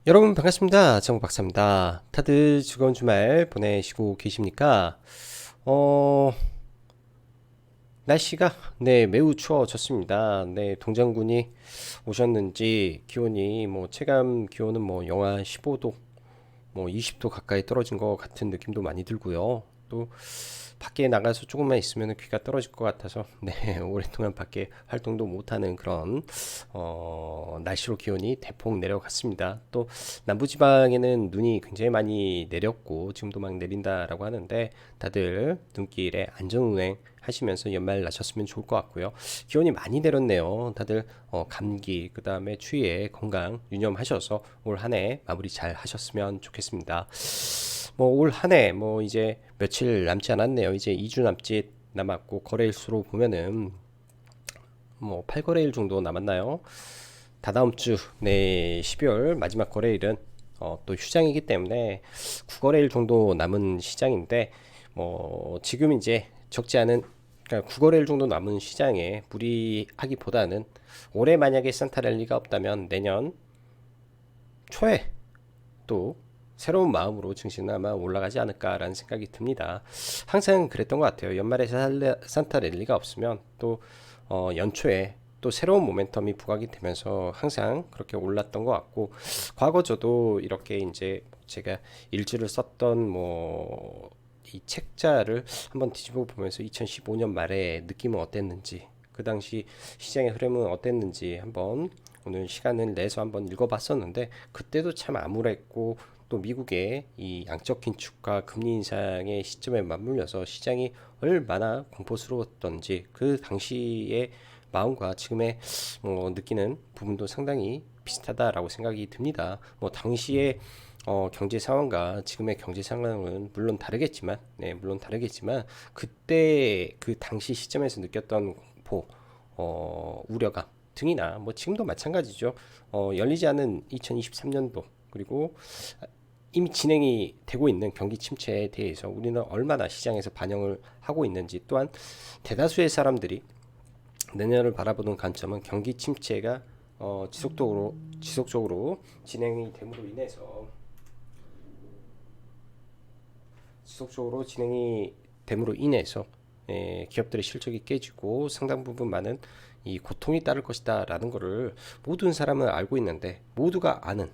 여러분 반갑습니다. 정우 박사입니다. 다들 즐거운 주말 보내시고 계십니까? 어, 날씨가 매우 추워졌습니다. 동장군이 오셨는지 기온이 체감 기온은 영하 15도, 20도 가까이 떨어진 것 같은 느낌도 많이 들고요. 또 밖에 나가서 조금만 있으면 귀가 떨어질 것 같아서 오랫동안 밖에 활동도 못하는 그런 날씨로 기온이 대폭 내려갔습니다. 또 남부지방에는 눈이 굉장히 많이 내렸고 지금도 막 내린다라고 하는데 다들 눈길에 안전운행 하시면서 연말 나셨으면 좋을 것 같고요. 기온이 많이 내렸네요. 다들 감기 그 다음에 추위에 건강 유념하셔서 올 한 해 마무리 잘 하셨으면 좋겠습니다. 올 한 해 이제 며칠 남지 않았네요. 이제 2주 남았고 거래일수로 보면은 8거래일 정도 남았나요? 다다음 주 12월 마지막 거래일은 또 휴장이기 때문에 9거래일 정도 남은 시장인데 지금 이제 적지 않은, 그러니까 9거래일 정도 남은 시장에 무리하기보다는 올해 만약에 산타랠리가 없다면 내년 초에 또 새로운 마음으로 증시는 아마 올라가지 않을까라는 생각이 듭니다. 항상 그랬던 것 같아요. 연말에 산타 랠리가 없으면 또 연초에 또 새로운 모멘텀이 부각이 되면서 항상 그렇게 올랐던 것 같고, 과거 저도 이렇게 이제 제가 일지를 썼던 이 책자를 한번 뒤집어 보면서 2015년 말에 느낌은 어땠는지, 그 당시 시장의 흐름은 어땠는지 한번 오늘 시간을 내서 한번 읽어봤었는데, 그때도 참 암울했고 또 미국의 이 양적 긴축과 금리 인상의 시점에 맞물려서 시장이 얼마나 공포스러웠던지 그 당시의 마음과 지금의 느끼는 부분도 상당히 비슷하다라고 생각이 듭니다. 당시에 경제 상황과 지금의 경제 상황은 물론 다르겠지만, 물론 다르겠지만 그때 그 당시 시점에서 느꼈던 공포, 우려감 등이나 지금도 마찬가지죠. 열리지 않은 2023년도 그리고 이미 진행이 되고 있는 경기 침체에 대해서 우리는 얼마나 시장에서 반영을 하고 있는지, 또한 대다수의 사람들이 내년을 바라보는 관점은 경기 침체가 지속적으로 진행이 됨으로 인해서 기업들의 실적이 깨지고 상당 부분 많은 이 고통이 따를 것이다라는 것을 모든 사람은 알고 있는데, 모두가 아는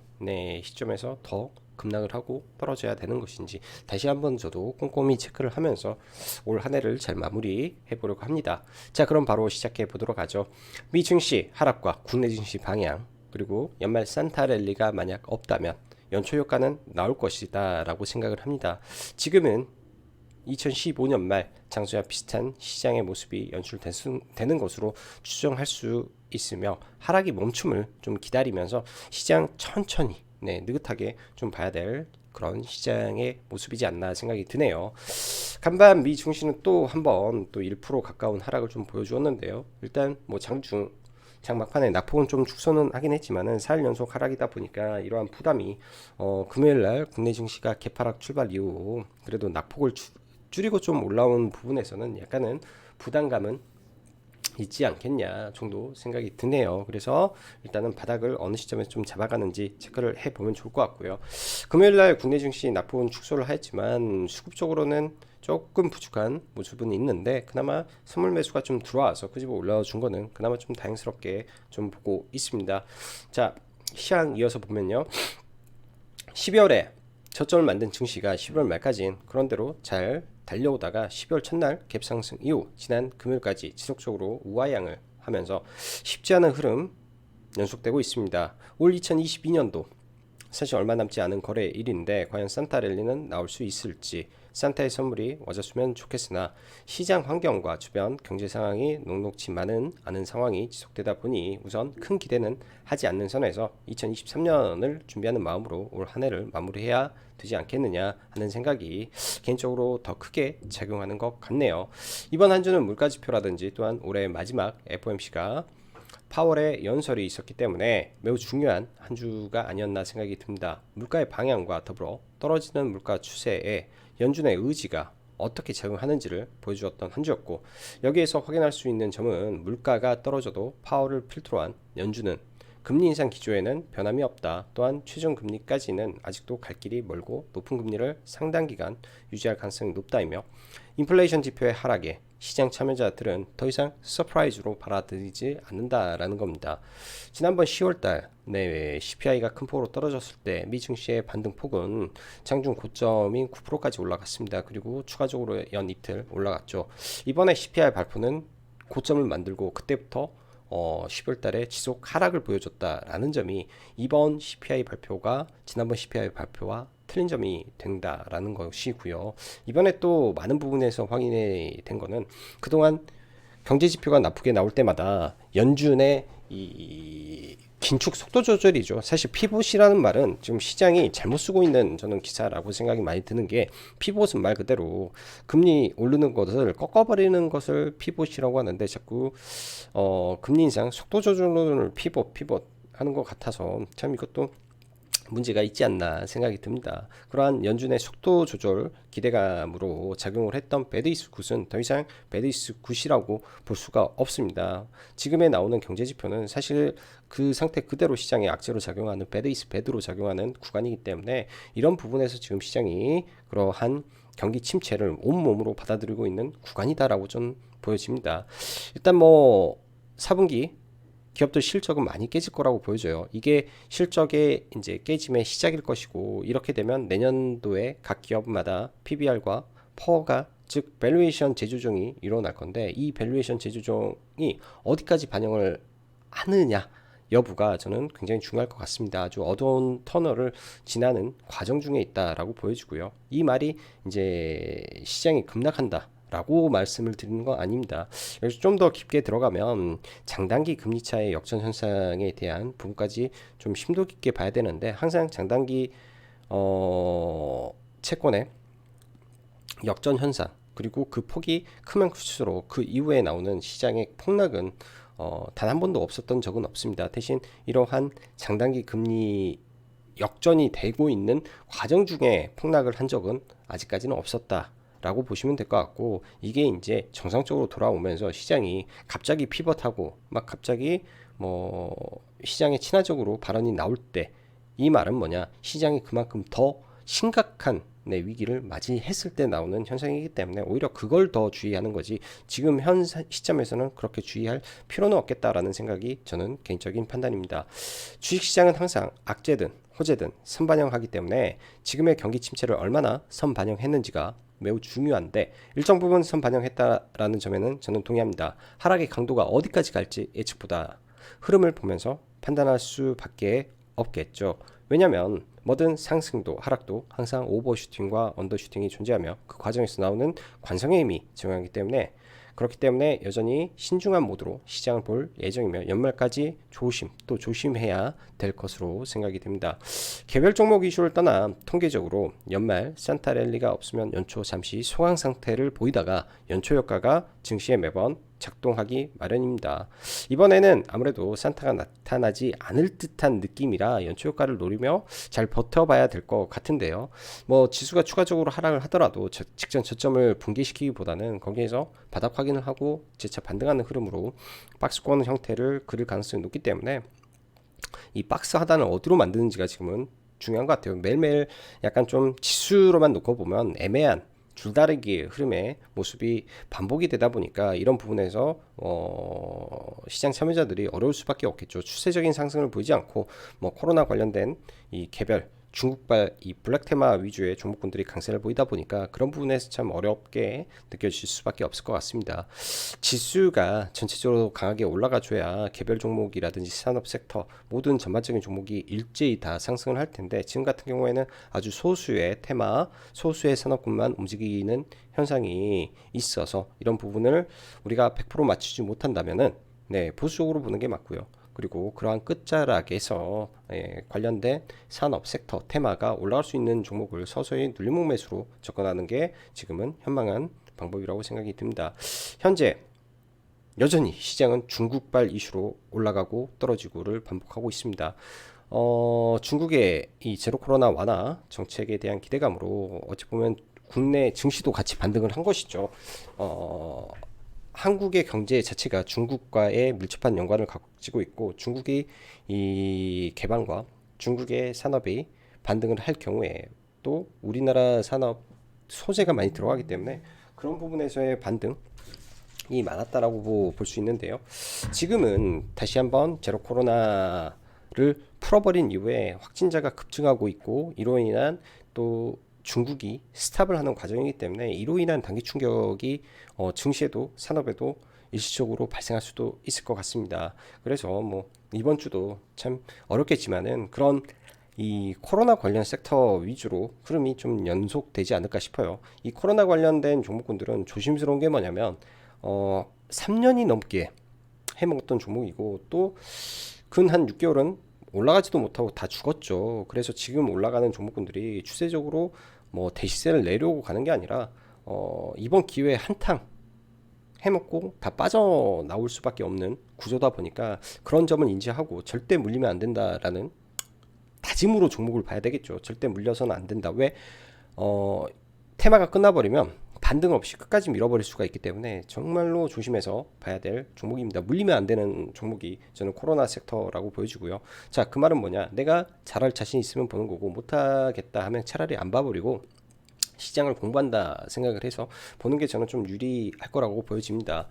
시점에서 더 급락을 하고 떨어져야 되는 것인지 다시 한번 저도 꼼꼼히 체크를 하면서 올 한 해를 잘 마무리해 보려고 합니다. 자, 그럼 바로 시작해 보도록 하죠. 미 증시 하락과 국내 증시 방향, 그리고 연말 산타랠리가 만약 없다면 연초 효과는 나올 것이다 라고 생각을 합니다. 지금은 2015년 말 장소와 비슷한 시장의 모습이 연출되는 것으로 추정할 수 있으며, 하락이 멈춤을 좀 기다리면서 시장 천천히 느긋하게 좀 봐야 될 그런 시장의 모습이지 않나 생각이 드네요. 간밤 미 증시는 또 한번 또 1% 가까운 하락을 좀 보여주었는데요. 일단 장 막판에 낙폭은 좀 축소는 하긴 했지만은 4일 연속 하락이다 보니까 이러한 부담이 금요일 날 국내 증시가 개파락 출발 이후 그래도 낙폭을 줄이고 좀 올라온 부분에서는 약간은 부담감은 있지 않겠냐 정도 생각이 드네요. 그래서 일단은 바닥을 어느 시점에서 좀 잡아가는지 체크를 해보면 좋을 것 같고요. 금요일날 국내 증시 낙폭은 축소를 하였지만 수급적으로는 조금 부족한 모습은 있는데, 그나마 선물 매수가 좀 들어와서 그 집에 올라와 준 거는 그나마 좀 다행스럽게 좀 보고 있습니다. 자, 시장 이어서 보면요. 12월에 저점을 만든 증시가 11월 말까지는 그런대로 잘 달려오다가 12월 첫날 갭상승 이후 지난 금요일까지 지속적으로 우하향을 하면서 쉽지 않은 흐름 연속되고 있습니다. 올 2022년도 사실 얼마 남지 않은 거래일인데 과연 산타랠리는 나올 수 있을지, 산타의 선물이 와줬으면 좋겠으나 시장 환경과 주변 경제 상황이 녹록지만은 않은 상황이 지속되다 보니 우선 큰 기대는 하지 않는 선에서 2023년을 준비하는 마음으로 올 한 해를 마무리해야 되지 않겠느냐 하는 생각이 개인적으로 더 크게 작용하는 것 같네요. 이번 한 주는 물가지표라든지 또한 올해 마지막 FOMC가 파월의 연설이 있었기 때문에 매우 중요한 한 주가 아니었나 생각이 듭니다. 물가의 방향과 더불어 떨어지는 물가 추세에 연준의 의지가 어떻게 작용하는지를 보여주었던 한 주였고, 여기에서 확인할 수 있는 점은 물가가 떨어져도 파월을 필두로 한 연준은 금리 인상 기조에는 변함이 없다. 또한 최종 금리까지는 아직도 갈 길이 멀고 높은 금리를 상당 기간 유지할 가능성이 높다이며 인플레이션 지표의 하락에 시장 참여자들은 더 이상 서프라이즈로 받아들이지 않는다라는 겁니다. 지난번 10월달 CPI가 큰 폭으로 떨어졌을 때 미 증시의 반등폭은 장중 고점인 9%까지 올라갔습니다. 그리고 추가적으로 연 이틀 올라갔죠. 이번에 CPI 발표는 고점을 만들고 그때부터 10월 달에 지속 하락을 보여줬다라는 점이 이번 CPI 발표가 지난번 CPI 발표와 틀린 점이 된다라는 것이고요. 이번에 또 많은 부분에서 확인이 된 거는 그동안 경제 지표가 나쁘게 나올 때마다 연준의 이 긴축 속도 조절이죠. 사실 피봇이라는 말은 지금 시장이 잘못 쓰고 있는 저는 기사라고 생각이 많이 드는 게 피봇은 말 그대로 금리 오르는 것을 꺾어버리는 것을 피봇이라고 하는데 자꾸 금리 인상 속도 조절을 피봇 하는 것 같아서 참 이것도 문제가 있지 않나 생각이 듭니다. 그러한 연준의 속도 조절 기대감으로 작용을 했던 배드이스 굿은 더 이상 배드이스 굿이라고 볼 수가 없습니다. 지금에 나오는 경제 지표는 사실 그 상태 그대로 시장에 악재로 작용하는 배드이스 배드로 작용하는 구간이기 때문에 이런 부분에서 지금 시장이 그러한 경기 침체를 온몸으로 받아들이고 있는 구간이다라고 좀 보여집니다. 일단 4분기 기업들 실적은 많이 깨질 거라고 보여져요. 이게 실적의 이제 깨짐의 시작일 것이고 이렇게 되면 내년도에 각 기업마다 PBR과 퍼가 즉 밸류에이션 재조정이 일어날 건데 이 밸류에이션 재조정이 어디까지 반영을 하느냐 여부가 저는 굉장히 중요할 것 같습니다. 아주 어두운 터널을 지나는 과정 중에 있다라고 보여지고요. 이 말이 이제 시장이 급락한다. 라고 말씀을 드리는 건 아닙니다. 여기서 좀 더 깊게 들어가면 장단기 금리 차의 역전 현상에 대한 부분까지 좀 심도 깊게 봐야 되는데 항상 장단기 채권의 역전 현상 그리고 그 폭이 크면 클수록 그 이후에 나오는 시장의 폭락은 단 한 번도 없었던 적은 없습니다. 대신 이러한 장단기 금리 역전이 되고 있는 과정 중에 폭락을 한 적은 아직까지는 없었다. 라고 보시면 될 것 같고 이게 이제 정상적으로 돌아오면서 시장이 갑자기 피벗하고 막 갑자기 시장에 친화적으로 발언이 나올 때 이 말은 뭐냐 시장이 그만큼 더 심각한 위기를 맞이했을 때 나오는 현상이기 때문에 오히려 그걸 더 주의하는 거지 지금 현 시점에서는 그렇게 주의할 필요는 없겠다라는 생각이 저는 개인적인 판단입니다. 주식시장은 항상 악재든 호재든 선반영하기 때문에 지금의 경기 침체를 얼마나 선반영했는지가 매우 중요한데 일정 부분 선반영했다라는 점에는 저는 동의합니다. 하락의 강도가 어디까지 갈지 예측보다 흐름을 보면서 판단할 수밖에 없겠죠. 왜냐하면 뭐든 상승도 하락도 항상 오버슈팅과 언더슈팅이 존재하며 그 과정에서 나오는 관성의 힘이 중요하기 때문에 그렇기 때문에 여전히 신중한 모드로 시장을 볼 예정이며 연말까지 또 조심해야 될 것으로 생각이 됩니다. 개별 종목 이슈를 떠나 통계적으로 연말 산타 랠리가 없으면 연초 잠시 소강 상태를 보이다가 연초 효과가 증시에 매번 작동하기 마련입니다. 이번에는 아무래도 산타가 나타나지 않을 듯한 느낌이라 연초 효과를 노리며 잘 버텨봐야 될 것 같은데요. 지수가 추가적으로 하락을 하더라도 직전 저점을 붕괴시키기보다는 거기에서 바닥 확인을 하고 재차 반등하는 흐름으로 박스권 형태를 그릴 가능성이 높기 때문에 이 박스 하단을 어디로 만드는지가 지금은 중요한 것 같아요. 매일매일 약간 좀 지수로만 놓고 보면 애매한 줄다리기의 흐름의 모습이 반복이 되다 보니까 이런 부분에서 시장 참여자들이 어려울 수밖에 없겠죠. 추세적인 상승을 보이지 않고 코로나 관련된 이 개별 중국발 이 블랙 테마 위주의 종목군들이 강세를 보이다 보니까 그런 부분에서 참 어렵게 느껴질 수밖에 없을 것 같습니다. 지수가 전체적으로 강하게 올라가줘야 개별 종목이라든지 산업 섹터 모든 전반적인 종목이 일제히 다 상승을 할 텐데 지금 같은 경우에는 아주 소수의 테마, 소수의 산업군만 움직이는 현상이 있어서 이런 부분을 우리가 100% 맞추지 못한다면은 보수적으로 보는 게 맞고요. 그리고 그러한 끝자락에서 관련된 산업 섹터 테마가 올라갈 수 있는 종목을 서서히 눌림목 매수로 접근하는 게 지금은 현명한 방법이라고 생각이 듭니다. 현재 여전히 시장은 중국발 이슈로 올라가고 떨어지고를 반복하고 있습니다. 중국의 이 제로 코로나 완화 정책에 대한 기대감으로 어찌 보면 국내 증시도 같이 반등을 한 것이죠. 한국의 경제 자체가 중국과의 밀접한 연관을 갖고 찌고 있고, 중국이 이 개방과 중국의 산업이 반등을 할 경우에 또 우리나라 산업 소재가 많이 들어가기 때문에 그런 부분에서의 반등이 많았다라고 볼 수 있는데요. 지금은 다시 한번 제로 코로나를 풀어버린 이후에 확진자가 급증하고 있고, 이로 인한 또 중국이 스탑을 하는 과정이기 때문에 이로 인한 단기 충격이 증시에도 산업에도 일시적으로 발생할 수도 있을 것 같습니다. 그래서 뭐 이번 주도 참 어렵겠지만은 그런 이 코로나 관련 섹터 위주로 흐름이 좀 연속되지 않을까 싶어요. 이 코로나 관련된 종목군들은 조심스러운 게 뭐냐면 3년이 넘게 해먹었던 종목이고, 또 근 한 6개월은 올라가지도 못하고 다 죽었죠. 그래서 지금 올라가는 종목군들이 추세적으로 뭐 대시세를 내려오고 가는 게 아니라 이번 기회에 한탕 해먹고 다 빠져나올 수밖에 없는 구조다 보니까 그런 점을 인지하고 절대 물리면 안 된다라는 다짐으로 종목을 봐야 되겠죠. 절대 물려서는 안 된다. 왜? 테마가 끝나버리면 반등 없이 끝까지 밀어버릴 수가 있기 때문에 정말로 조심해서 봐야 될 종목입니다. 물리면 안 되는 종목이 저는 코로나 섹터라고 보여지고요. 자, 그 말은 뭐냐? 내가 잘할 자신 있으면 보는 거고, 못하겠다 하면 차라리 안 봐버리고 시장을 공부한다 생각을 해서 보는 게 저는 좀 유리할 거라고 보여집니다.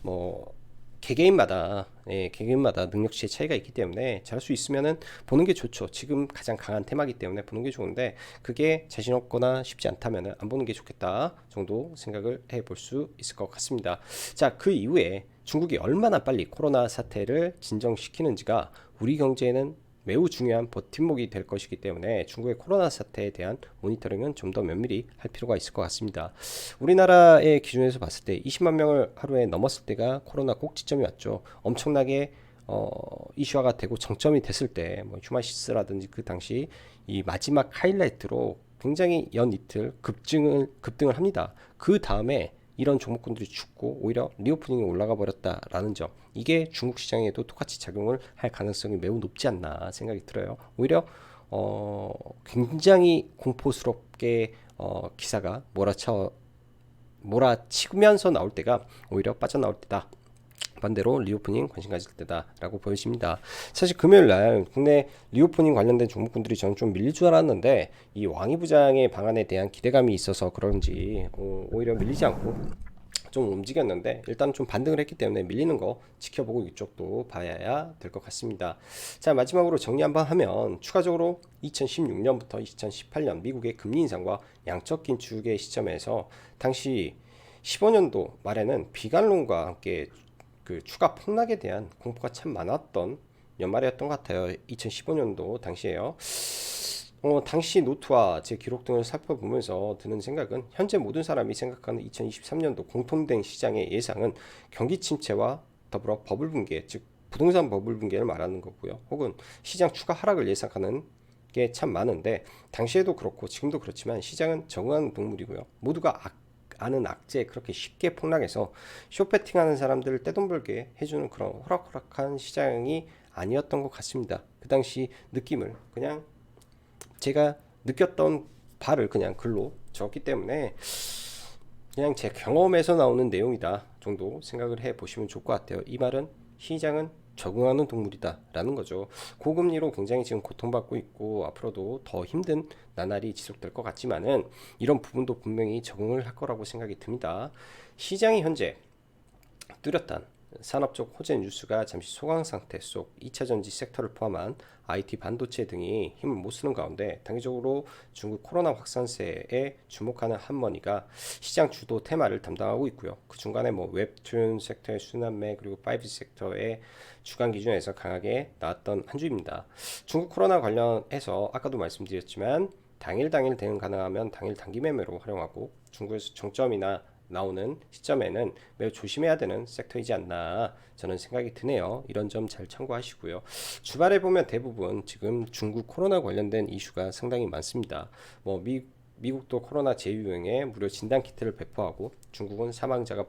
뭐 개개인마다 능력치의 차이가 있기 때문에 잘할 수 있으면은 보는 게 좋죠. 지금 가장 강한 테마기 때문에 보는 게 좋은데, 그게 자신 없거나 쉽지 않다면은 안 보는 게 좋겠다 정도 생각을 해볼 수 있을 것 같습니다. 자, 그 이후에 중국이 얼마나 빨리 코로나 사태를 진정시키는지가 우리 경제에는 매우 중요한 버팀목이 될 것이기 때문에 중국의 코로나 사태에 대한 모니터링은 좀 더 면밀히 할 필요가 있을 것 같습니다. 우리나라의 기준에서 봤을 때 20만 명을 하루에 넘었을 때가 코로나 꼭지점이 왔죠. 엄청나게 이슈화가 되고 정점이 됐을 때 뭐 휴마시스라든지 그 당시 이 마지막 하이라이트로 굉장히 연 이틀 급등을 합니다. 그 다음에 이런 종목군들이 죽고 오히려 리오프닝이 올라가 버렸다라는 점, 이게 중국 시장에도 똑같이 작용을 할 가능성이 매우 높지 않나 생각이 들어요. 오히려 굉장히 공포스럽게 기사가 몰아치면서 나올 때가 오히려 빠져나올 때다. 반대로 리오프닝 관심 가질 때다라고 보여집니다. 사실 금요일날 국내 리오프닝 관련된 종목군들이 저는 좀 밀릴 줄 알았는데, 이 왕이 부장의 방안에 대한 기대감이 있어서 그런지 오히려 밀리지 않고 좀 움직였는데, 일단 좀 반등을 했기 때문에 밀리는 거 지켜보고 이쪽도 봐야 될 것 같습니다. 자, 마지막으로 정리 한번 하면, 추가적으로 2016년부터 2018년 미국의 금리 인상과 양적 긴축의 시점에서 당시 15년도 말에는 비관론과 함께 그 추가 폭락에 대한 공포가 참 많았던 연말이었던 것 같아요. 2015년도 당시에요. 당시 노트와 제 기록 등을 살펴보면서 드는 생각은, 현재 모든 사람이 생각하는 2023년도 공통된 시장의 예상은 경기 침체와 더불어 버블 붕괴, 즉 부동산 버블 붕괴를 말하는 거고요. 혹은 시장 추가 하락을 예상하는 게 참 많은데, 당시에도 그렇고 지금도 그렇지만 시장은 적응하는 동물이고요. 모두가 아는 악재에 그렇게 쉽게 폭락해서 쇼패팅하는 사람들을 떼돈 벌게 해주는 그런 호락호락한 시장이 아니었던 것 같습니다. 그 당시 느낌을 그냥 제가 느꼈던 바를 그냥 글로 적었기 때문에 그냥 제 경험에서 나오는 내용이다 정도 생각을 해 보시면 좋을 것 같아요. 이 말은 시장은 적응하는 동물이다 라는 거죠. 고금리로 굉장히 지금 고통받고 있고 앞으로도 더 힘든 나날이 지속될 것 같지만은 이런 부분도 분명히 적응을 할 거라고 생각이 듭니다. 시장이 현재 뚜렷한 산업적 호재 뉴스가 잠시 소강 상태 속 2차전지 섹터를 포함한 IT 반도체 등이 힘을 못 쓰는 가운데, 단기적으로 중국 코로나 확산세에 주목하는 한머니가 시장 주도 테마를 담당하고 있고요. 그 중간에 뭐 웹툰 섹터의 순환매, 그리고 5G 섹터의 주간 기준에서 강하게 나왔던 한 주입니다. 중국 코로나 관련해서 아까도 말씀드렸지만 당일 대응 가능하면 당일 단기 매매로 활용하고, 중국에서 정점이나 나오는 시점에는 매우 조심해야 되는 섹터이지 않나 저는 생각이 드네요. 이런 점 잘 참고하시고요. 주말에 보면 대부분 지금 중국 코로나 관련된 이슈가 상당히 많습니다. 뭐 미국도 코로나 재유행에 무료 진단 키트를 배포하고, 중국은 사망자가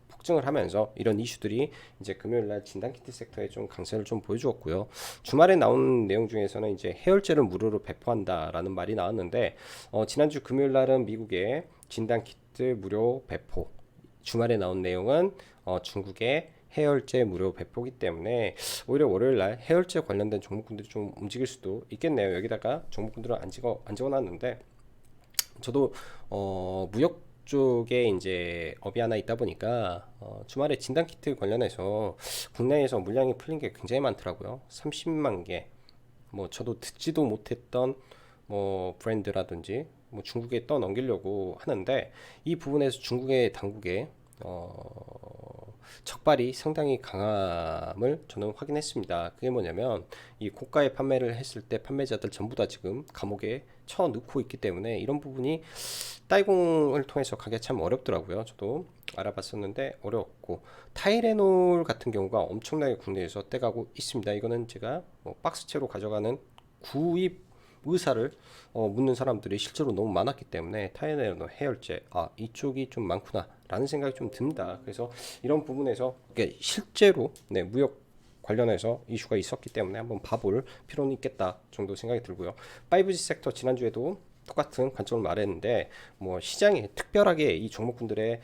폭증을 하면서 이런 이슈들이 이제 금요일날 진단키트 섹터에 좀 강세를 좀 보여주었고요. 주말에 나온 내용 중에서는 이제 해열제를 무료로 배포한다라는 말이 나왔는데, 지난주 금요일날은 미국의 진단키트 무료 배포, 주말에 나온 내용은 중국의 해열제 무료 배포기 때문에 오히려 월요일날 해열제 관련된 종목군들이 좀 움직일 수도 있겠네요. 여기다가 종목군들은 안 적어놨는데 저도 무역 쪽에 이제 업이 하나 있다 보니까 주말에 진단키트 관련해서 국내에서 물량이 풀린 게 굉장히 많더라고요. 30만 개. 뭐 저도 듣지도 못했던 뭐 브랜드라든지 뭐 중국에 떠넘기려고 하는데 이 부분에서 중국의 당국의 적발이 상당히 강함을 저는 확인했습니다. 그게 뭐냐면 이 고가에 판매를 했을 때 판매자들 전부 다 지금 감옥에 쳐넣고 있기 때문에 이런 부분이 따이공을 통해서 가기가 참 어렵더라고요. 저도 알아봤었는데 어려웠고 타이레놀 같은 경우가 엄청나게 국내에서 떼가고 있습니다. 이거는 제가 뭐 박스채로 가져가는 구입 의사를 묻는 사람들이 실제로 너무 많았기 때문에 타이레놀 해열제 이쪽이 좀 많구나 라는 생각이 좀 듭니다. 그래서 이런 부분에서 실제로 무역 관련해서 이슈가 있었기 때문에 한번 봐볼 필요는 있겠다 정도 생각이 들고요. 5G 섹터 지난주에도 똑같은 관점을 말했는데 뭐 시장에 특별하게 이 종목군들의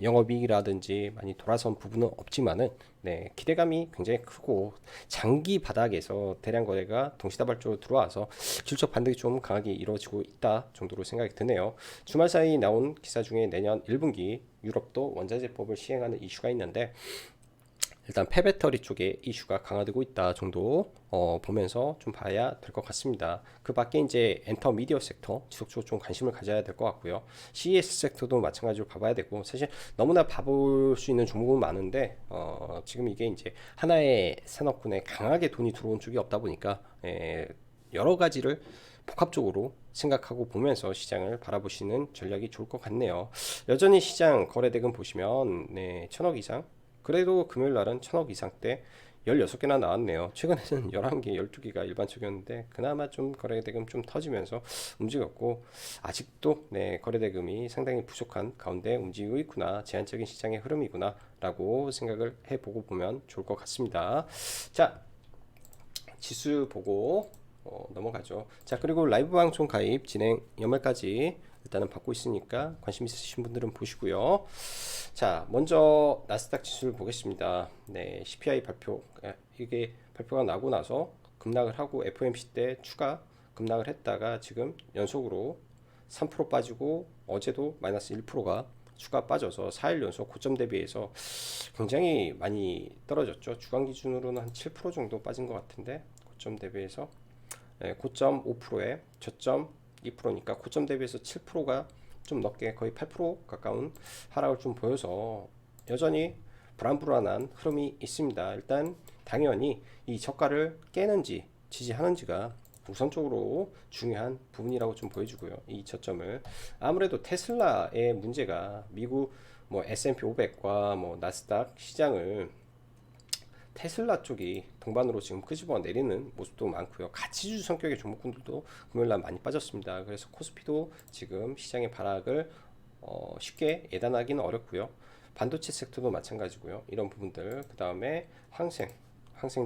영업이익이라든지 많이 돌아선 부분은 없지만은 기대감이 굉장히 크고 장기 바닥에서 대량 거래가 동시다발적으로 들어와서 실적 반등이 좀 강하게 이루어지고 있다 정도로 생각이 드네요. 주말 사이 나온 기사 중에 내년 1분기 유럽도 원자재법을 시행하는 이슈가 있는데 일단 폐배터리 쪽에 이슈가 강화되고 있다 정도 보면서 좀 봐야 될 것 같습니다. 그 밖에 이제 엔터 미디어 섹터 지속적으로 좀 관심을 가져야 될 것 같고요. CES 섹터도 마찬가지로 봐봐야 되고 사실 너무나 봐볼 수 있는 종목은 많은데 지금 이게 이제 하나의 산업군에 강하게 돈이 들어온 쪽이 없다 보니까 여러 가지를 복합적으로 생각하고 보면서 시장을 바라보시는 전략이 좋을 것 같네요. 여전히 시장 거래대금 보시면 1000억 이상 그래도 금요일 날은 1000억 이상대 16개나 나왔네요. 최근에는 11개, 12개가 일반적이었는데 그나마 좀 거래대금 좀 터지면서 움직였고 아직도 거래대금이 상당히 부족한 가운데 움직이고 있구나. 제한적인 시장의 흐름이구나 라고 생각을 해보고 보면 좋을 것 같습니다. 자, 지수 보고 넘어가죠. 자, 그리고 라이브 방송 가입 진행 연말까지 일단은 받고 있으니까 관심 있으신 분들은 보시고요. 자, 먼저 나스닥 지수를 보겠습니다. CPI 발표 이게 발표가 나고 나서 급락을 하고 FOMC 때 추가 급락을 했다가 지금 연속으로 3% 빠지고 어제도 마이너스 1%가 추가 빠져서 4일 연속 고점 대비해서 굉장히 많이 떨어졌죠. 주간 기준으로는 한 7% 정도 빠진 것 같은데 고점 대비해서 고점 5%에 저점 2%니까 고점 대비해서 7%가 좀 넘게 거의 8% 가까운 하락을 좀 보여서 여전히 불안불안한 흐름이 있습니다. 일단 당연히 이 저가를 깨는지 지지하는지가 우선적으로 중요한 부분이라고 좀 보여주고요. 이 저점을 아무래도 테슬라의 문제가 미국 뭐 S&P 500과 뭐 나스닥 시장을 테슬라 쪽이 동반으로 지금 끄집어 내리는 모습도 많고요. 가치주 성격의 종목군들도 금요일날 많이 빠졌습니다. 그래서 코스피도 지금 시장의 바락을 쉽게 예단하기는 어렵고요. 반도체 섹터도 마찬가지고요. 이런 부분들 그 다음에 항생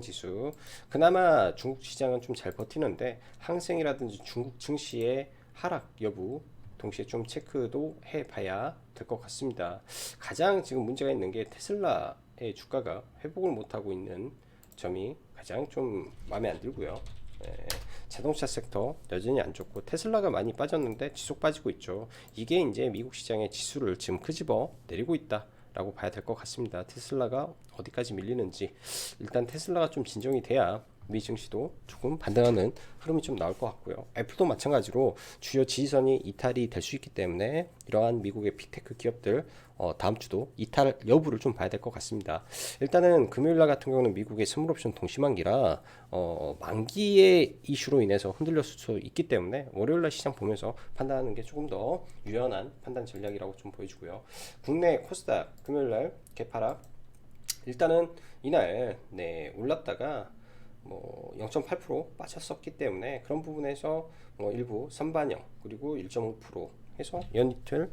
지수 그나마 중국 시장은 좀 잘 버티는데 항생이라든지 중국 증시의 하락 여부 동시에 좀 체크도 해봐야 될 것 같습니다. 가장 지금 문제가 있는 게 테슬라의 주가가 회복을 못하고 있는 점이 가장 좀 마음에 안 들고요. 자동차 섹터 여전히 안 좋고 테슬라가 많이 빠졌는데 지속 빠지고 있죠. 이게 이제 미국 시장의 지수를 지금 끄집어 내리고 있다 라고 봐야 될 것 같습니다. 테슬라가 어디까지 밀리는지 일단 테슬라가 좀 진정이 돼야 미 증시도 조금 반등하는 흐름이 좀 나올 것 같고요. 애플도 마찬가지로 주요 지지선이 이탈이 될 수 있기 때문에 이러한 미국의 빅테크 기업들 다음 주도 이탈 여부를 좀 봐야 될 것 같습니다. 일단은 금요일날 같은 경우는 미국의 선물옵션 동시만기라 만기의 이슈로 인해서 흔들렸을 수 있기 때문에 월요일날 시장 보면서 판단하는 게 조금 더 유연한 판단 전략이라고 좀 보여주고요. 국내 코스닥 금요일날 개파락 일단은 이날 올랐다가 뭐 0.8% 빠졌었기 때문에 그런 부분에서 일부 선반영 그리고 1.5% 해서 연이틀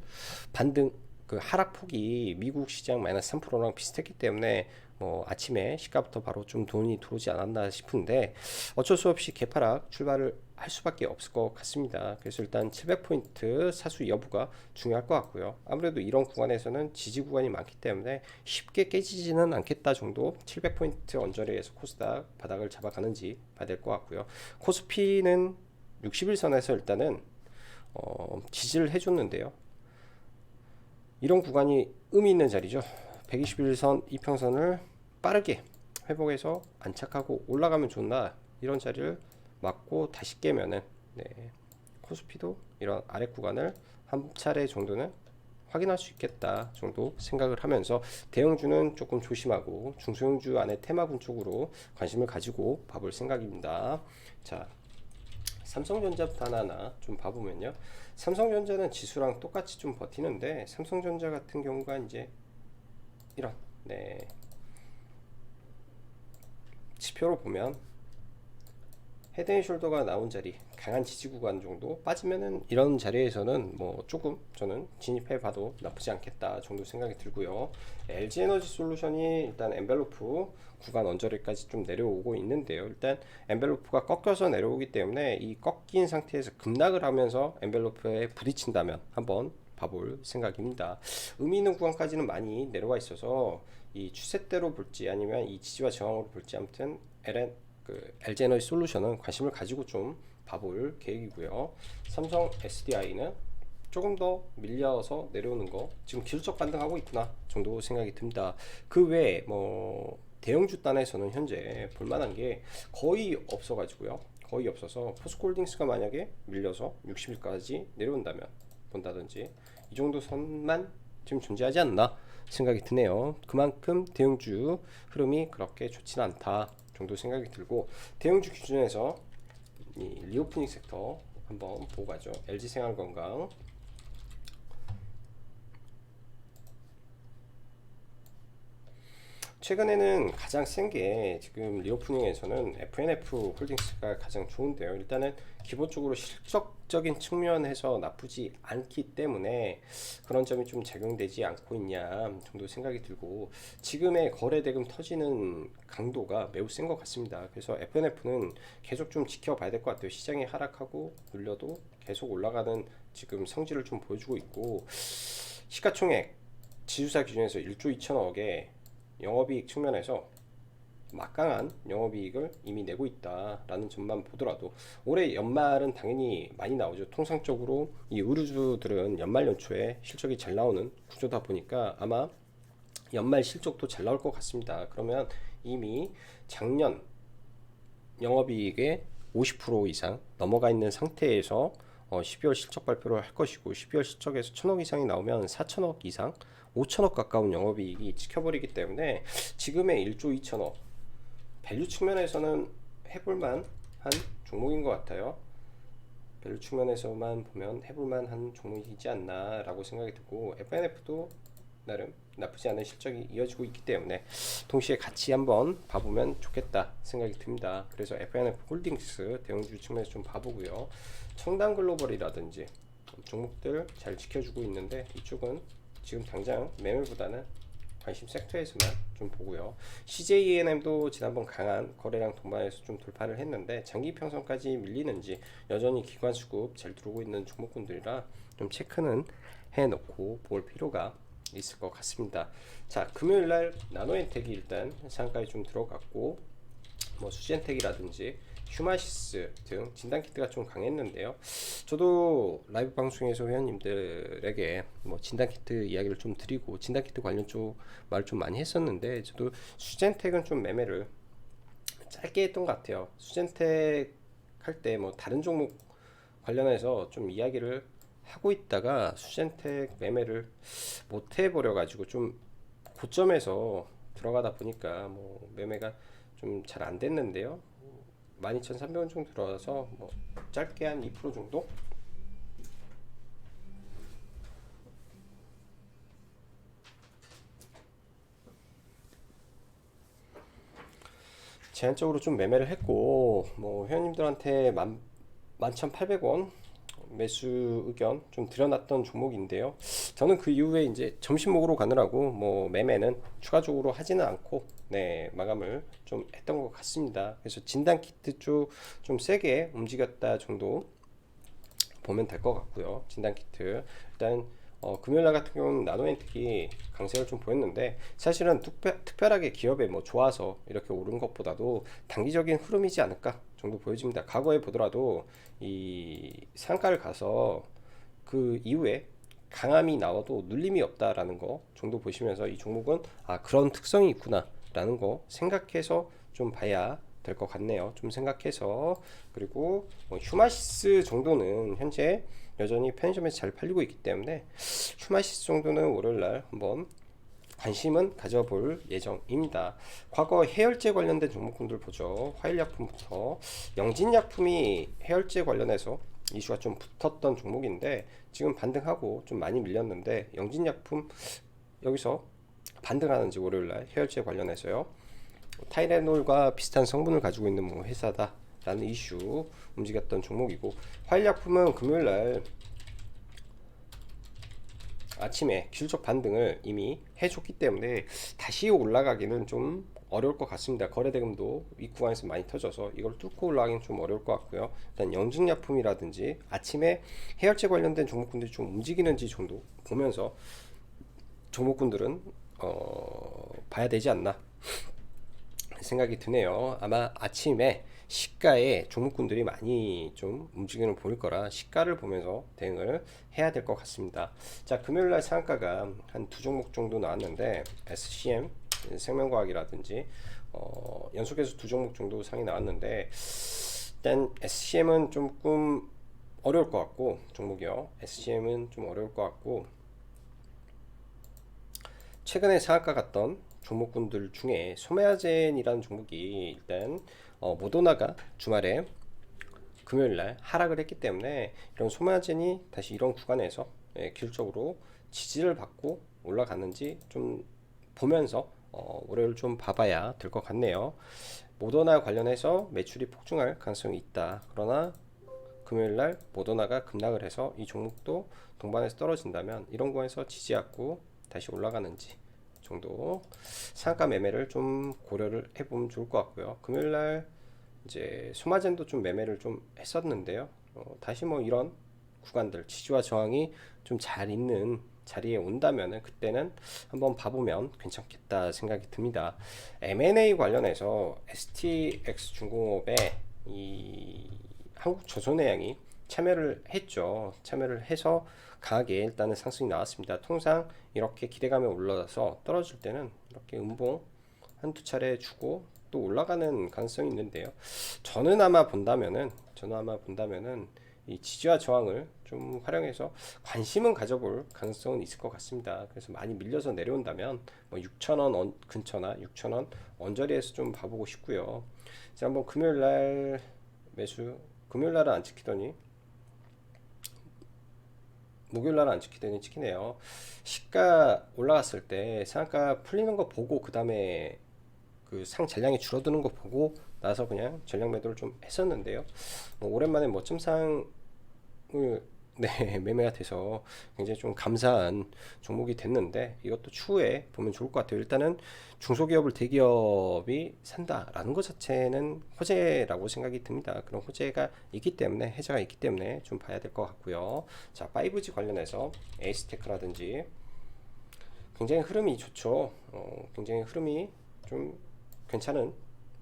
반등 그 하락폭이 미국 시장 마이너스 3%랑 비슷했기 때문에 뭐 아침에 시가부터 바로 좀 돈이 들어오지 않았나 싶은데 어쩔 수 없이 개파락 출발을 할 수밖에 없을 것 같습니다. 그래서 일단 700포인트 사수 여부가 중요할 것 같고요. 아무래도 이런 구간에서는 지지 구간이 많기 때문에 쉽게 깨지지는 않겠다 정도. 700포인트 언저리에서 코스닥 바닥을 잡아가는지 봐야 될 것 같고요. 코스피는 60일선에서 일단은 지지를 해줬는데요. 이런 구간이 의미 있는 자리죠. 121선 이평선을 빠르게 회복해서 안착하고 올라가면 좋나, 이런 자리를 맞고 다시 깨면은 코스피도 이런 아래 구간을 한 차례 정도는 확인할 수 있겠다 정도 생각을 하면서, 대형주는 조금 조심하고 중소형주 안에 테마군 쪽으로 관심을 가지고 봐볼 생각입니다. 자, 삼성전자부터 하나하나 좀 봐보면요. 삼성전자는 지수랑 똑같이 좀 버티는데, 삼성전자 같은 경우가 이제 이런 지표로 보면 헤드앤숄더가 나온 자리, 강한 지지 구간 정도 빠지면은 이런 자리에서는 뭐 조금 저는 진입해 봐도 나쁘지 않겠다 정도 생각이 들고요. LG에너지솔루션이 일단 엔벨로프 구간 언저리까지 좀 내려오고 있는데요. 일단 엔벨로프가 꺾여서 내려오기 때문에 이 꺾인 상태에서 급락을 하면서 엔벨로프에 부딪힌다면 한번 봐볼 생각입니다. 의미 있는 구간까지는 많이 내려와 있어서 이 추세대로 볼지 아니면 이 지지와 저항으로 볼지, 아무튼 LG에너지솔루션은 관심을 가지고 좀 봐볼 계획이고요. 삼성 SDI는 조금 더 밀려서 내려오는 거, 지금 기술적 반등하고 있구나 정도 생각이 듭니다. 그 외에 뭐 대형주 단에서는 현재 볼만한 게 거의 없어가지고요. 거의 없어서 포스코홀딩스가 만약에 밀려서 60일까지 내려온다면 본다든지, 이 정도 선만 지금 존재하지 않나 생각이 드네요. 그만큼 대형주 흐름이 그렇게 좋지는 않다 정도 생각이 들고, 대형주 기준에서 이 리오프닝 섹터 한번 보고 가죠. LG생활건강, 최근에는 가장 센 게 지금 리오프닝에서는 FNF 홀딩스가 가장 좋은데요. 일단은 기본적으로 실적적인 측면에서 나쁘지 않기 때문에 그런 점이 좀 작용되지 않고 있냐 정도 생각이 들고, 지금의 거래 대금 터지는 강도가 매우 센 것 같습니다. 그래서 FNF는 계속 좀 지켜봐야 될 것 같아요. 시장이 하락하고 눌려도 계속 올라가는 지금 성질을 좀 보여주고 있고, 시가총액 지주사 기준에서 1조 2천억에 영업이익 측면에서 막강한 영업이익을 이미 내고 있다라는 점만 보더라도, 올해 연말은 당연히 많이 나오죠. 통상적으로 이 의류주들은 연말 연초에 실적이 잘 나오는 구조다 보니까 아마 연말 실적도 잘 나올 것 같습니다. 그러면 이미 작년 영업이익의 50% 이상 넘어가 있는 상태에서 12월 실적 발표를 할 것이고, 12월 실적에서 1,000억 이상이 나오면 4,000억 이상, 5,000억 가까운 영업이익이 찍혀버리기 때문에 지금의 1조 2천억 밸류 측면에서는 해볼만 한 종목인 것 같아요. 밸류 측면에서만 보면 해볼만 한 종목이지 않나 라고 생각이 들고, FNF도 나름 나쁘지 않은 실적이 이어지고 있기 때문에 동시에 같이 한번 봐보면 좋겠다 생각이 듭니다. 그래서 FNF 홀딩스 대형주 측면에서 좀 봐보고요. 청담글로벌이라든지 종목들 잘 지켜주고 있는데, 이쪽은 지금 당장 매물보다는 관심 섹터에서만 좀 보고요. CJENM도 지난번 강한 거래량 동반해서 좀 돌파를 했는데 장기 평선까지 밀리는지, 여전히 기관 수급 잘 들어오고 있는 종목군들이라 좀 체크는 해놓고 볼 필요가 있을 것 같습니다. 자, 금요일날 나노엔텍이 일단 상가에 좀 들어갔고, 뭐 수젠텍이라든지 휴마시스 등 진단키트가 좀 강했는데요. 저도 라이브 방송에서 회원님들에게 뭐 진단키트 이야기를 좀 드리고 진단키트 관련 쪽 말 좀 많이 했었는데, 저도 수젠텍은 좀 매매를 짧게 했던 것 같아요. 수젠텍 할 때 뭐 다른 종목 관련해서 좀 이야기를 하고 있다가 수젠텍 매매를 못 해버려 가지고 좀 고점에서 들어가다 보니까 뭐 매매가 좀 잘 안 됐는데요. 12,300원 정도 들어와서 뭐 짧게 한 2% 정도? 제한적으로 좀 매매를 했고, 뭐 회원님들한테 11,800원 매수 의견 좀 드려놨던 종목인데요. 저는 그 이후에 이제 점심 먹으러 가느라고 뭐 매매는 추가적으로 하지는 않고 네, 마감을 좀 했던 것 같습니다. 그래서 진단 키트 쪽 좀 세게 움직였다 정도 보면 될 것 같고요. 진단 키트 일단 금요일날 같은 경우는 나노엔텍이 강세를 좀 보였는데 사실은 특별하게 기업에 뭐 좋아서 이렇게 오른 것보다도 단기적인 흐름이지 않을까 정도 보여집니다. 과거에 보더라도 이 상가를 가서 그 이후에 강함이 나와도 눌림이 없다라는 거 정도 보시면서 이 종목은 아 그런 특성이 있구나 라는 거 생각해서 좀 봐야 될 것 같네요. 좀 생각해서. 그리고 뭐 휴마시스 정도는 현재 여전히 편의점에서 잘 팔리고 있기 때문에 휴마시스 정도는 월요일날 한번 관심은 가져볼 예정입니다. 과거 해열제 관련된 종목군들 보죠. 화일약품부터 영진약품이 해열제 관련해서 이슈가 좀 붙었던 종목인데 지금 반등하고 좀 많이 밀렸는데 영진약품 여기서 반등하는지 월요일날 해열제 관련해서요. 타이레놀과 비슷한 성분을 가지고 있는 뭐 회사다라는 이슈 움직였던 종목이고 화일약품은 금요일날 아침에 기술적 반등을 이미 해줬기 때문에 다시 올라가기는 좀 어려울 것 같습니다. 거래대금도 이 구간에서 많이 터져서 이걸 뚫고 올라가기는 좀 어려울 것 같고요. 일단 영진약품이라든지 아침에 해열제 관련된 종목군들이 좀 움직이는지 정도 보면서 종목군들은 봐야 되지 않나 생각이 드네요. 아마 아침에 시가에 종목군들이 많이 좀 움직임을 보일 거라 시가를 보면서 대응을 해야 될 것 같습니다. 자, 금요일날 상한가가 한 두 종목 정도 나왔는데 SCM 생명과학이라든지 연속해서 두 종목 정도 상이 나왔는데 일단 SCM은 조금 어려울 것 같고 종목이요. SCM은 좀 어려울 것 같고 최근에 상한가 갔던 종목군들 중에 소메아젠이라는 종목이 일단 모더나가 주말에 금요일날 하락을 했기 때문에 이런 소메아젠이 다시 이런 구간에서 기술적으로 지지를 받고 올라가는지 좀 보면서 월요일 좀 봐봐야 될 것 같네요. 모더나 관련해서 매출이 폭증할 가능성이 있다. 그러나 금요일날 모더나가 급락을 해서 이 종목도 동반해서 떨어진다면 이런 구간에서 지지받고 다시 올라가는지 정도 상가 매매를 좀 고려를 해보면 좋을 것 같고요. 금요일날 이제 소마젠도 좀 매매를 좀 했었는데요. 다시 뭐 이런 구간들 지지와 저항이 좀 잘 있는 자리에 온다면은 그때는 한번 봐보면 괜찮겠다 생각이 듭니다. M&A 관련해서 STX 중공업에 이 한국조선해양이 참여를 했죠. 참여를 해서 강하게 일단은 상승이 나왔습니다. 통상 이렇게 기대감이 올라서 떨어질 때는 이렇게 음봉 한두 차례 주고 또 올라가는 가능성이 있는데요. 저는 아마 본다면은 이 지지와 저항을 좀 활용해서 관심은 가져볼 가능성은 있을 것 같습니다. 그래서 많이 밀려서 내려온다면 뭐 6,000원 근처나 6,000원 언저리에서 좀 봐보고 싶고요. 자, 한번 금요일날 매수 금요일날은 안 찍히더니 목요일날은 안 찍히더니 찍히네요. 시가 올라갔을 때 상한가 풀리는 거 보고 그 다음에 그 상 잔량이 줄어드는 거 보고 나서 그냥 전량 매도를 좀 했었는데요. 오랜만에 멋짐 상을 네, 매매가 돼서 굉장히 좀 감사한 종목이 됐는데 이것도 추후에 보면 좋을 것 같아요. 일단은 중소기업을 대기업이 산다라는 것 자체는 호재라고 생각이 듭니다. 그런 호재가 있기 때문에 해자가 있기 때문에 좀 봐야 될 것 같고요. 자, 5G 관련해서 에이스테크라든지 굉장히 흐름이 좋죠. 굉장히 흐름이 좀 괜찮은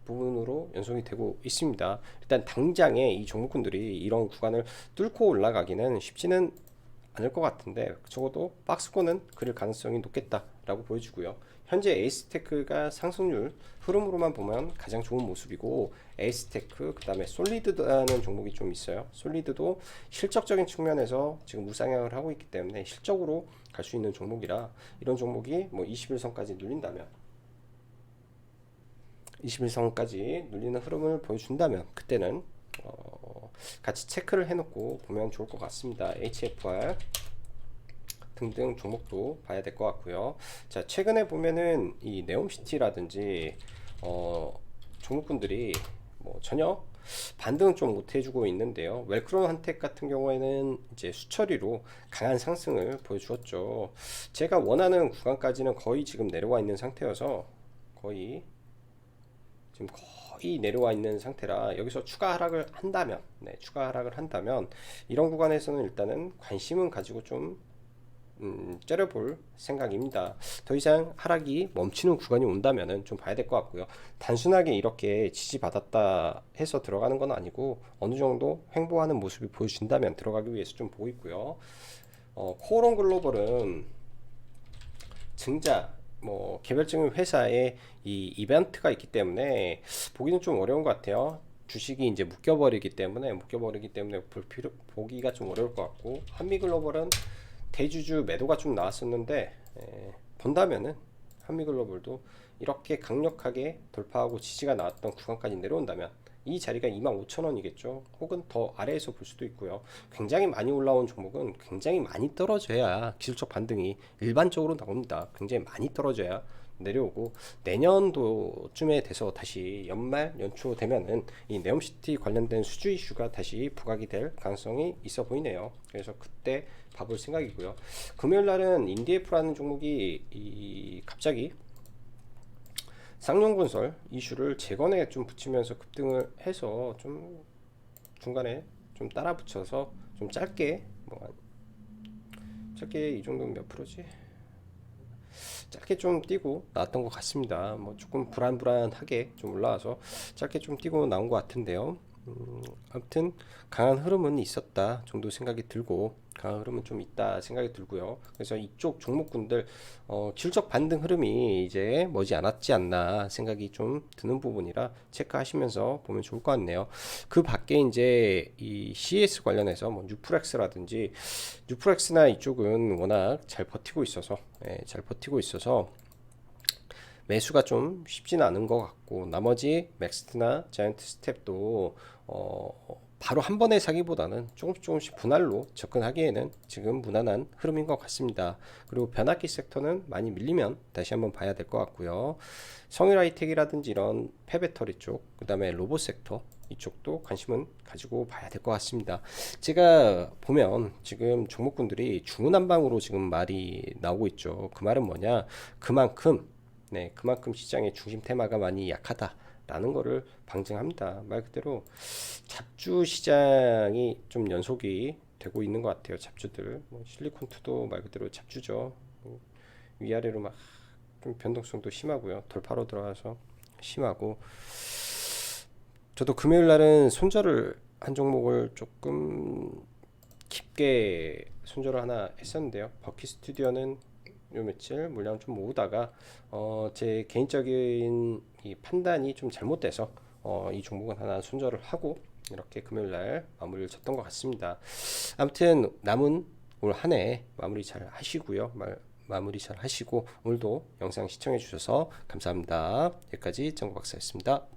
부분으로 연속이 되고 있습니다. 일단 당장에 이 종목군들이 이런 구간을 뚫고 올라가기는 쉽지는 않을 것 같은데 적어도 박스권은 그럴 가능성이 높겠다라고 보여주고요. 현재 에이스테크가 상승률 흐름으로만 보면 가장 좋은 모습이고 에이스테크 그 다음에 솔리드라는 종목이 좀 있어요. 솔리드도 실적적인 측면에서 지금 우상향을 하고 있기 때문에 실적으로 갈 수 있는 종목이라 이런 종목이 뭐 21선까지 눌린다면 21선까지 눌리는 흐름을 보여준다면 그때는 같이 체크를 해놓고 보면 좋을 것 같습니다. HFR 등등 종목도 봐야 될 것 같고요. 자, 최근에 보면은 이 네옴시티라든지 종목군들이 뭐 전혀 반등은 좀 못해주고 있는데요. 웰크론 한텍 같은 경우에는 이제 수처리로 강한 상승을 보여주었죠. 제가 원하는 구간까지는 거의 지금 내려와 있는 상태여서 거의 지금 거의 내려와 있는 상태라 여기서 추가 하락을 한다면, 추가 하락을 한다면 이런 구간에서는 일단은 관심은 가지고 좀 째려볼 생각입니다. 더 이상 하락이 멈추는 구간이 온다면은 좀 봐야 될 것 같고요. 단순하게 이렇게 지지받았다 해서 들어가는 건 아니고 어느 정도 횡보하는 모습이 보여준다면 들어가기 위해서 좀 보고 있고요. 코오롱 글로벌은 증자 개별적인 회사의 이 이벤트가 있기 때문에 보기는 좀 어려운 것 같아요. 주식이 이제 묶여버리기 때문에 보기가 좀 어려울 것 같고, 한미글로벌은 대주주 매도가 좀 나왔었는데 본다면은 한미글로벌도 이렇게 강력하게 돌파하고 지지가 나왔던 구간까지 내려온다면 이 자리가 25,000원이겠죠. 혹은 더 아래에서 볼 수도 있고요. 굉장히 많이 올라온 종목은 굉장히 많이 떨어져야 기술적 반등이 일반적으로 나옵니다. 굉장히 많이 떨어져야 내려오고, 내년도쯤에 돼서 다시 연말 연초 되면은 이 네옴시티 관련된 수주 이슈가 다시 부각이 될 가능성이 있어 보이네요. 그래서 그때 봐볼 생각이고요. 금요일 날은 인디에프라는 종목이 갑자기 쌍용건설 이슈를 재건에 좀 붙이면서 급등을 해서 좀 중간에 좀 따라 붙여서 좀 짧게 짧게 이 정도면 몇 프로지? 짧게 좀 뛰고 나왔던 것 같습니다. 조금 불안불안하게 좀 올라와서 짧게 좀 뛰고 나온 것 같은데요. 아무튼 강한 흐름은 있었다 정도 생각이 들고, 강한 흐름은 좀 있다 생각이 들고요. 그래서 이쪽 종목군들 기술적 반등 흐름이 이제 머지 않았지 않나 생각이 좀 드는 부분이라 체크하시면서 보면 좋을 것 같네요. 그 밖에 이제 이 CS 관련해서 뉴프렉스라든지, 뉴프렉스나 이쪽은 워낙 잘 버티고 있어서 매수가 좀 쉽지는 않은 것 같고, 나머지 맥스트나 자이언트 스텝도 바로 한 번에 사기보다는 조금씩 분할로 접근하기에는 지금 무난한 흐름인 것 같습니다. 그리고 변압기 섹터는 많이 밀리면 다시 한번 봐야 될 것 같고요. 성일 하이텍이라든지 이런 폐배터리 쪽, 그 다음에 로봇 섹터 이쪽도 관심은 가지고 봐야 될 것 같습니다. 제가 보면 지금 종목군들이 중구난방으로 지금 말이 나오고 있죠. 그 말은 뭐냐, 그만큼 시장의 중심 테마가 많이 약하다라는 거를 방증합니다. 말 그대로 잡주 시장이 좀 연속이 되고 있는 것 같아요. 잡주들, 실리콘투도 말 그대로 잡주죠. 위아래로 막 좀 변동성도 심하고요. 돌파로 들어가서 심하고, 저도 금요일 날은 손절을 한 종목을 조금 깊게 손절을 하나 했었는데요. 버키 스튜디오는 요 며칠 물량 좀 모으다가 제 개인적인 이 판단이 좀 잘못돼서 이 종목은 하나 손절을 하고 이렇게 금요일날 마무리를 쳤던 것 같습니다. 아무튼 남은 올 한 해 마무리 잘 하시고요. 마무리 잘 하시고, 오늘도 영상 시청해 주셔서 감사합니다. 여기까지 정국박사였습니다.